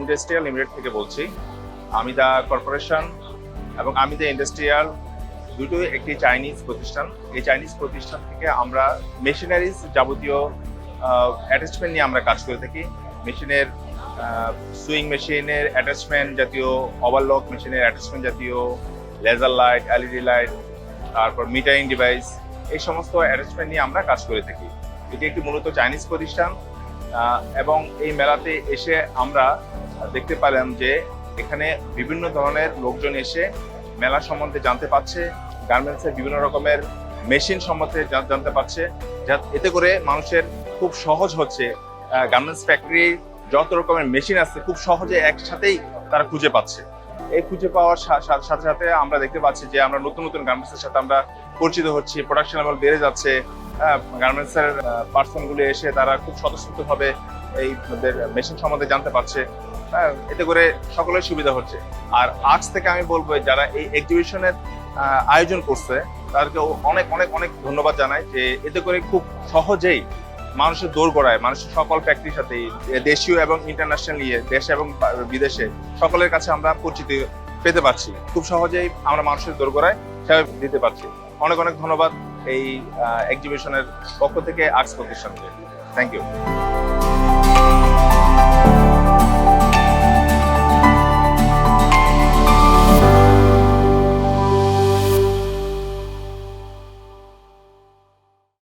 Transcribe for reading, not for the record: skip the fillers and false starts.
Industrial limited থেকে বলছি। আমিদা corporation এবং আমিদা ইন্ডাস্ট্রিয়াল দুটোই একটি চাইনিজ প্রতিষ্ঠান। এই চাইনিজ প্রতিষ্ঠান থেকে আমরা মেশিনারিজ যাবতীয় অ্যাটাচমেন্ট নিয়ে আমরা কাজ করে থাকি। মেশিনের সুইং মেশিনের অ্যাটাচমেন্ট জাতীয়, ওভারলক মেশিনের অ্যাটাচমেন্ট জাতীয়, লেজার লাইট, এলইডি লাইট, তারপর মিটারিং ডিভাইস, এই সমস্ত অ্যাটাচমেন্ট নিয়ে আমরা কাজ করে থাকি। এটি একটি মূলত চাইনিজ প্রতিষ্ঠান এবং এই মেলাতে এসে আমরা দেখতে পেলাম যে এখানে বিভিন্ন ধরনের লোকজন এসে মেলা সম্বন্ধে জানতে পারছে, গার্মেন্টসের বিভিন্ন রকমের মেশিন সম্বন্ধে জানতে পারছে, এতে করে মানুষের খুব সহজ হচ্ছে। গার্মেন্টস ফ্যাক্টরি যত রকমের মেশিন আছে খুব সহজে একসাথেই তারা খুঁজে পাচ্ছে। এই খুঁজে পাওয়ার সাথে সাথে আমরা দেখতে পাচ্ছি যে আমরা নতুন নতুন গার্মেন্টসের সাথে আমরা পরিচিত হচ্ছি, প্রোডাকশন লেভেল বেড়ে যাচ্ছে। গার্মেন্টসের পার্সনগুলো এসে তারা খুব স্বতঃস্ফূর্তভাবে এই মেশিন সম্বন্ধে জানতে পারছে। এতে করে সকলের সুবিধা হচ্ছে। আর আজ থেকে আমি বলবো যারা এই এক্সিবিশনের আয়োজন করছে তাদেরকে অনেক অনেক অনেক ধন্যবাদ জানাই, যে এতে করে খুব সহজেই মানুষের দোরগোড়ায়, মানুষের সকল ফ্যাক্টরির সাথে দেশীয় এবং ইন্টারন্যাশনাল নিয়ে দেশে এবং বিদেশে সকলের কাছে আমরা পরিচিতি পেতে পারছি। খুব সহজেই আমরা মানুষের দোরগোড়ায় সেবা দিতে পারছি। অনেক অনেক ধন্যবাদ এই এক্সিবিশনের পক্ষ থেকে আর্টস প্রতিষ্ঠানকে। Thank you.